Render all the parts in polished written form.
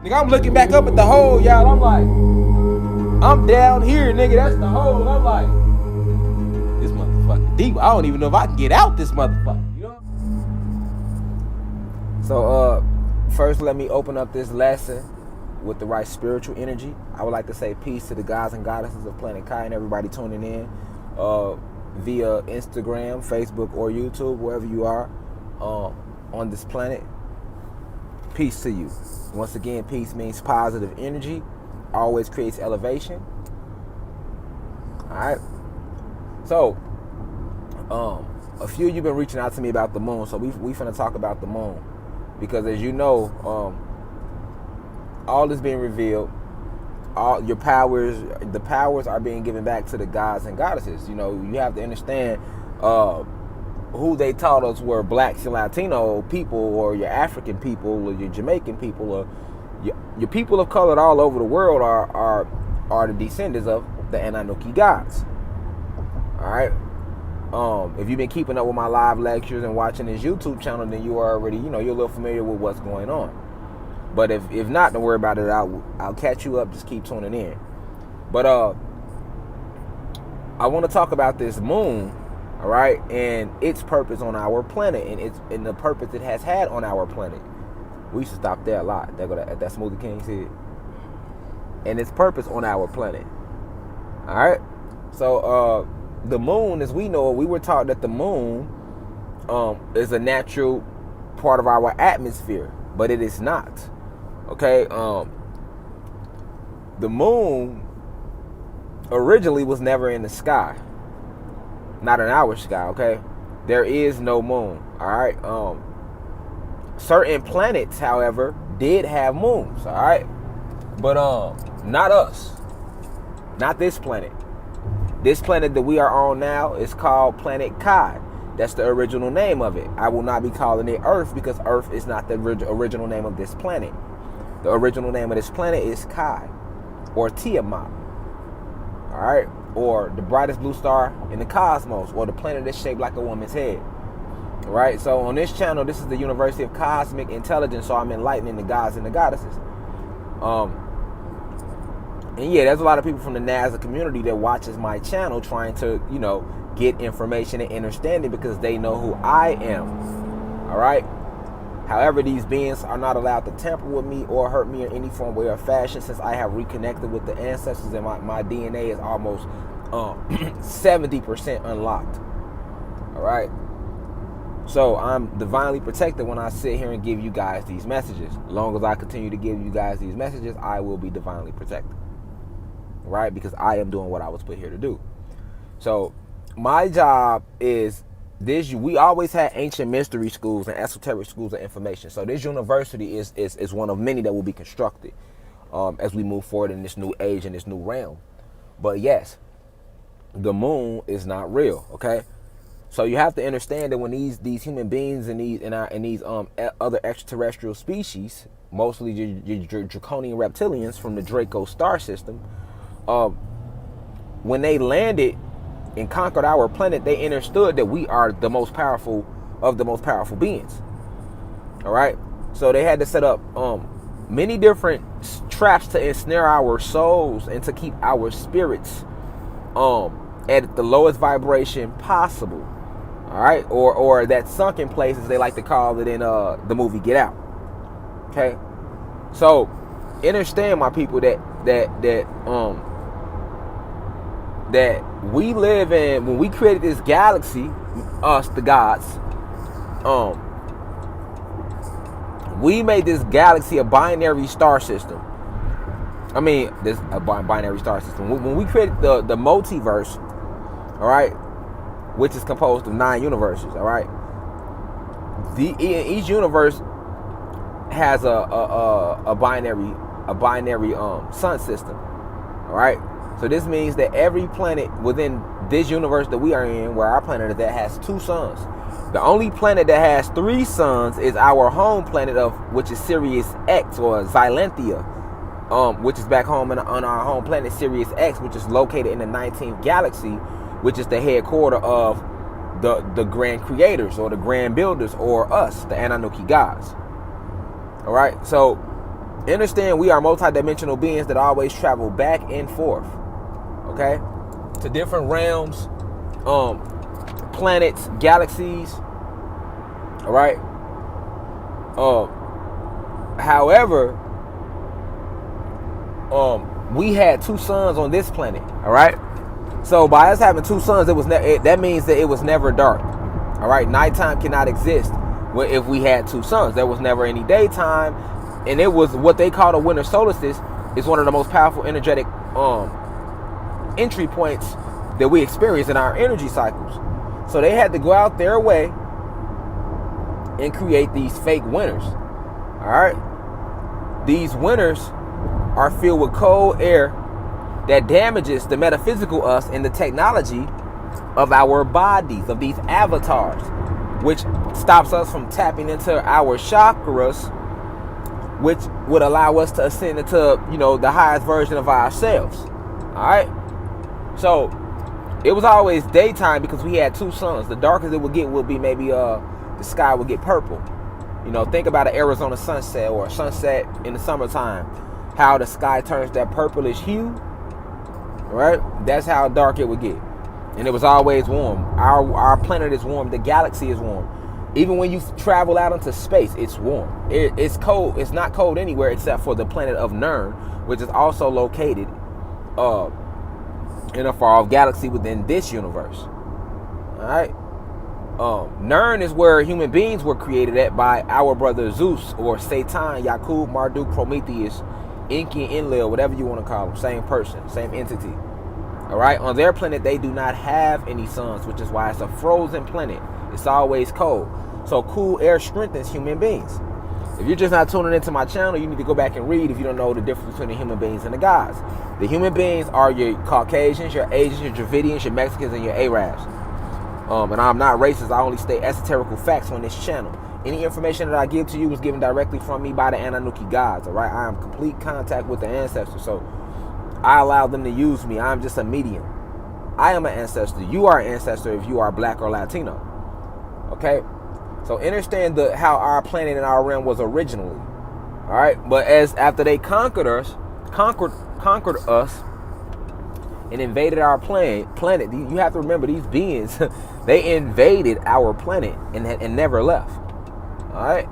Nigga, I'm looking back up at the hole, y'all. I'm like, I'm down here, nigga. That's the hole. I'm like, this motherfucker deep. I don't even know if I can get out this motherfucker. You know? So, first let me open up this lesson with the right spiritual energy. I would like to say peace to the gods and goddesses of Planet Kai and everybody tuning in via Instagram, Facebook, or YouTube, wherever you are on this planet. Peace to you. Once again, peace means positive energy, always creates elevation. Alright. So, a few of you been reaching out to me about the moon, so we finna talk about the moon. Because as you know, all is being revealed. All your powers, the powers are being given back to the gods and goddesses. You know, you have to understand who they taught us were blacks and Latino people, or your African people, or your Jamaican people, or your people of color all over the world are the descendants of the Anunnaki gods. All right. If you've been keeping up with my live lectures and watching this YouTube channel, then you are already, you're a little familiar with what's going on. But if not, don't worry about it. I'll catch you up. Just keep tuning in. But I want to talk about this moon, all right, and its purpose on our planet, and the purpose it has had on our planet. We used to stop there a lot. That Smoothie King said, and its purpose on our planet. All right. So the moon, as we know, we were taught that the moon is a natural part of our atmosphere, but it is not. Okay, the moon originally was never in the sky. Not in our sky, okay? There is no moon, all right? Certain planets, however, did have moons, all right? But not us. Not this planet. This planet that we are on now is called Planet Kai. That's the original name of it. I will not be calling it Earth, because Earth is not the original name of this planet. The original name of this planet is Kai, or Tiamat, all right? Or the brightest blue star in the cosmos, or the planet that's shaped like a woman's head, all right? So on this channel, this is the University of Cosmic Intelligence, so I'm enlightening the gods and the goddesses. And yeah, there's a lot of people from the NASA community that watches my channel trying to, get information and understanding, because they know who I am, all right? However, these beings are not allowed to tamper with me or hurt me in any form, way, or fashion, since I have reconnected with the ancestors, and my DNA is almost 70% unlocked, all right? So I'm divinely protected when I sit here and give you guys these messages. As long as I continue to give you guys these messages, I will be divinely protected, right? Because I am doing what I was put here to do. So my job is this. We always had ancient mystery schools and esoteric schools of information. So this university is one of many that will be constructed as we move forward in this new age and this new realm. But yes, the moon is not real. Okay, so you have to understand that when these human beings and these other extraterrestrial species, mostly your draconian reptilians from the Draco star system, when they landed and conquered our planet, they understood that we are the most powerful of the most powerful beings. All right, so they had to set up many different traps to ensnare our souls and to keep our spirits at the lowest vibration possible. All right, or that sunken place, as they like to call it in the movie Get Out. Okay, so understand, my people, that we live in, when we created this galaxy, us, the gods, we made this galaxy a binary star system. I mean, this a binary star system. When we created the multiverse, all right, which is composed of 9 universes, all right. Each universe has a binary sun system, all right. So this means that every planet within this universe that we are in, where our planet is at, has 2 suns. The only planet that has 3 suns is our home planet, which is Sirius X, or Xylanthia, which is back home on our home planet Sirius X, which is located in the 19th galaxy, which is the headquarters of the grand creators, or the grand builders, or us, the Anunnaki gods. All right, so Understand we are multidimensional beings that always travel back and forth, okay, to different realms, planets, galaxies. All right. However, we had two suns on this planet. All right. So by us having two suns, that means that it was never dark. All right. Nighttime cannot exist if we had two suns. There was never any daytime, and it was what they call the winter solstice. Is one of the most powerful energetic entry points that we experience in our energy cycles. So they had to go out their way and create these fake winters. All right. These winters are filled with cold air that damages the metaphysical us and the technology of our bodies, of these avatars, which stops us from tapping into our chakras, which would allow us to ascend into, the highest version of ourselves. All right. So it was always daytime because we had two suns. The darkest it would get would be maybe the sky would get purple. Think about an Arizona sunset or a sunset in the summertime, how the sky turns that purplish hue, right? That's how dark it would get. And it was always warm. Our planet is warm. The galaxy is warm. Even when you travel out into space, it's warm. It's cold. It's not cold anywhere except for the planet of Nern, which is also located in a far-off galaxy within this universe. All right. Nern is where human beings were created at by our brother Zeus, or Satan, Yakub, Marduk, Prometheus, Enki, Enlil, whatever you want to call them. Same person, same entity. All right. On their planet, they do not have any suns, which is why it's a frozen planet. It's always cold. So cool air strengthens human beings. If you're just not tuning into my channel, you need to go back and read if you don't know the difference between the human beings and the gods. The human beings are your Caucasians, your Asians, your Dravidians, your Mexicans, and your Arabs. And I'm not racist. I only state esoterical facts on this channel. Any information that I give to you was given directly from me by the Anunnaki gods. All right, I am in complete contact with the ancestors, so I allow them to use me. I'm just a medium. I am an ancestor. You are an ancestor if you are black or Latino. Okay, so understand how our planet and our realm was originally. All right, but after they conquered us, and invaded our planet. You have to remember, these beings, they invaded our planet and never left. All right,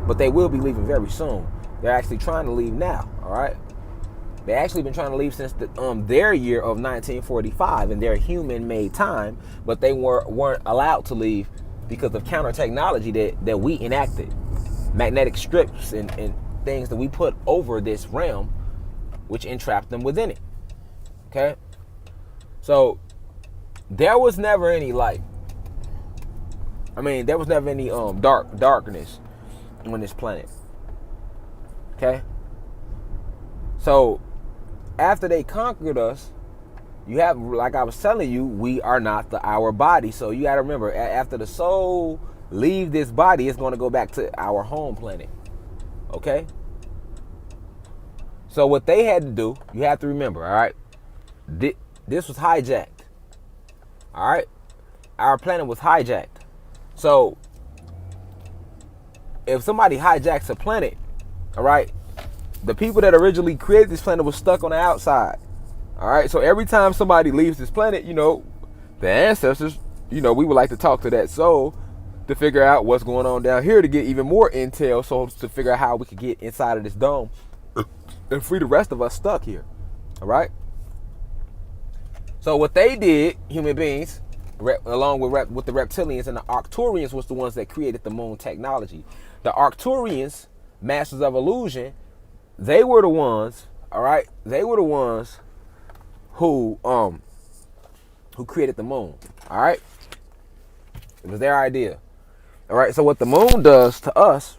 but they will be leaving very soon. They're actually trying to leave now. All right, they actually been trying to leave since their year of 1945 in their human-made time, but they weren't allowed to leave because of counter technology that we enacted, magnetic strips and things that we put over this realm, which entrapped them within it. Okay, so there was never any light. I mean, there was never any darkness on this planet. Okay, so after they conquered us, you have, like I was telling you, we are not our body. So you got to remember, after the soul leaves this body, it's going to go back to our home planet. Okay, so what they had to do, you have to remember, all right. This was hijacked. All right, our planet was hijacked. So if somebody hijacks a planet, all right, the people that originally created this planet was stuck on the outside. All right, so every time somebody leaves this planet, the ancestors, we would like to talk to that soul to figure out what's going on down here, to get even more intel, so to figure out how we could get inside of this dome and free the rest of us stuck here. All right. So what they did, human beings, along with the reptilians and the Arcturians, was the ones that created the moon technology. The Arcturians, masters of illusion, they were the ones, all right? They were the ones who created the moon, all right? It was their idea. All right, so what the moon does to us,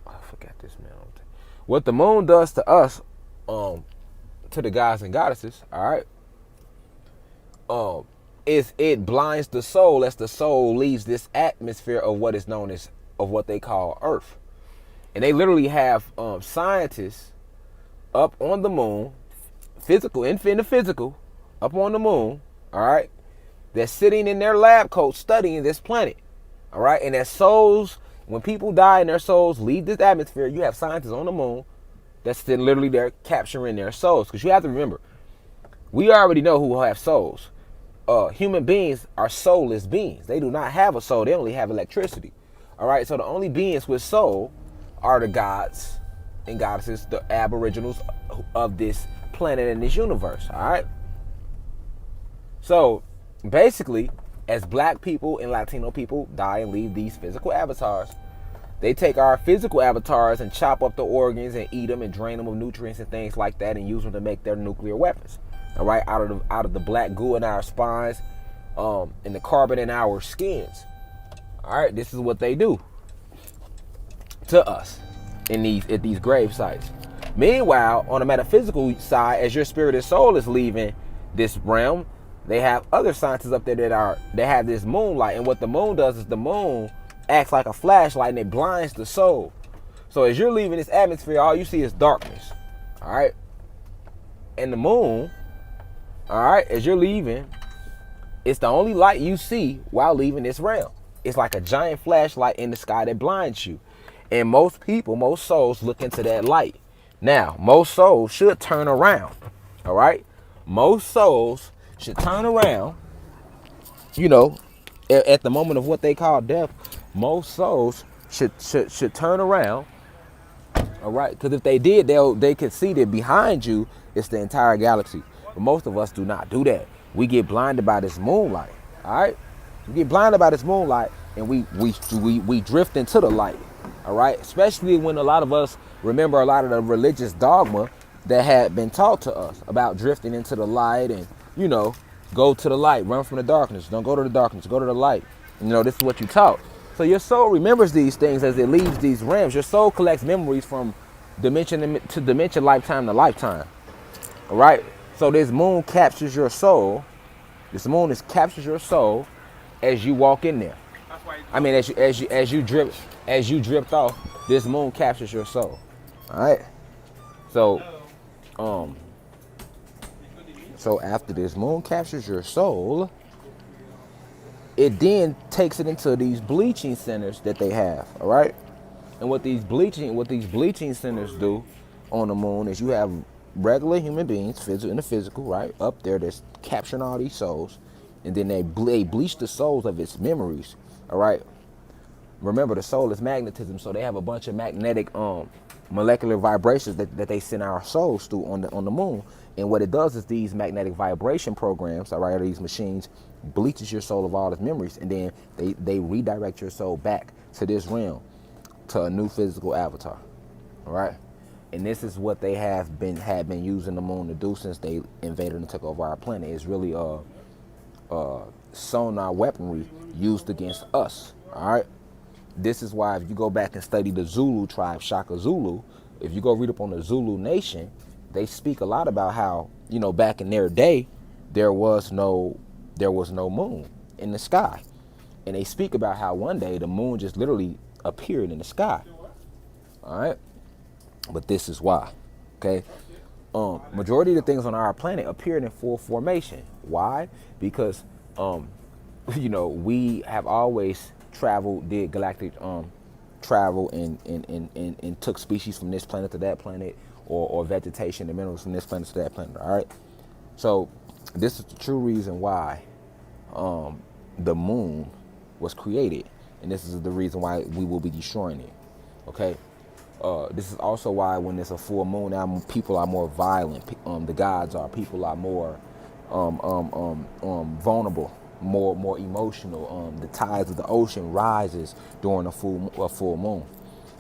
I forgot this, man. What the moon does to us, to the gods and goddesses, all right, is it blinds the soul as the soul leaves this atmosphere of what is known as, of what they call Earth. And they literally have scientists up on the moon, physical, in the physical, up on the moon, all right, that's sitting in their lab coats studying this planet, all right, and their souls When people die and their souls leave this atmosphere, you have scientists on the moon that's still literally there capturing their souls. Because you have to remember, we already know who have souls. Human beings are soulless beings. They do not have a soul. They only have electricity. All right. So the only beings with soul are the gods and goddesses, the aboriginals of this planet and this universe. All right. So basically, as black people and Latino people die and leave these physical avatars, they take our physical avatars and chop up the organs and eat them and drain them of nutrients and things like that and use them to make their nuclear weapons. All right, out of the black goo in our spines, and the carbon in our skins. All right, this is what they do to us at these grave sites. Meanwhile, on the metaphysical side, as your spirit and soul is leaving this realm, they have other scientists up there that have this moonlight, and what the moon does is the moon acts like a flashlight and it blinds the soul. So as you're leaving this atmosphere, all you see is darkness. All right, and the moon, all right, as you're leaving, it's the only light you see while leaving this realm. It's like a giant flashlight in the sky that blinds you. And most people, most souls look into that light. Now, most souls should turn around. All right? Most souls should turn around. You know, at the moment of what they call death, most souls should turn around. All right? Because if they did, they could see that behind you is the entire galaxy. But most of us do not do that. We get blinded by this moonlight. All right? We get blinded by this moonlight and we drift into the light. All right? Especially when a lot of us remember a lot of the religious dogma that had been taught to us about drifting into the light and, you know, go to the light, run from the darkness. Don't go to the darkness, go to the light. You know, this is what you taught. So your soul remembers these things as it leaves these realms. Your soul collects memories from dimension to dimension, lifetime to lifetime. All right? So this moon captures your soul. This moon captures your soul as you walk in there. I mean, as you drift off, this moon captures your soul. All right. So after this moon captures your soul, it then takes it into these bleaching centers that they have. All right. And what these bleaching centers do on the moon is you have regular human beings, in the physical, right, up there that's capturing all these souls, and then they bleach the souls of its memories. All right. Remember, the soul is magnetism, so they have a bunch of magnetic molecular vibrations that they send our souls through on the moon. And what it does is these magnetic vibration programs, all right, or these machines, bleaches your soul of all its memories, and then they redirect your soul back to this realm, to a new physical avatar. All right. And this is what they had been using the moon to do since they invaded and took over our planet. It's really sonar weaponry used against us. All right. This is why if you go back and study the Zulu tribe, Shaka Zulu, if you go read up on the Zulu nation, they speak a lot about how, you know, back in their day, there was no moon in the sky. And they speak about how one day the moon just literally appeared in the sky. All right. But this is why, okay? Majority of the things on our planet appeared in full formation. Why? Because, you know, we have always did galactic travel and took species from this planet to that planet, or vegetation and minerals from this planet to that planet. All right. So this is the true reason why the moon was created, and this is the reason why we will be destroying it. Okay. This is also why when there's a full moon, now people are more violent. The gods are. People are more vulnerable, more emotional. The tides of the ocean rises during a full moon.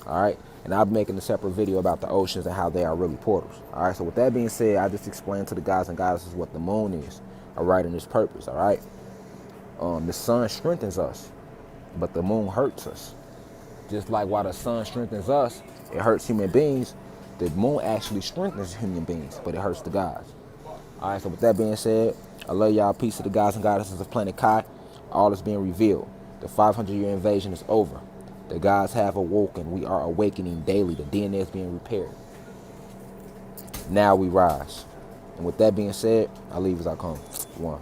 All right, and I'll be making a separate video about the oceans and how they are really portals. All right. So with that being said, I just explained to the gods and goddesses what the moon is. All right, and its purpose. All right. The sun strengthens us, but the moon hurts us. Just like while the sun strengthens us, it hurts human beings. The moon actually strengthens human beings, but it hurts the gods. All right, so with that being said, I love y'all. Peace to the gods and goddesses of Planet Kai. All is being revealed. The 500-year invasion is over. The gods have awoken. We are awakening daily. The DNA is being repaired. Now we rise. And with that being said, I leave as I come. One.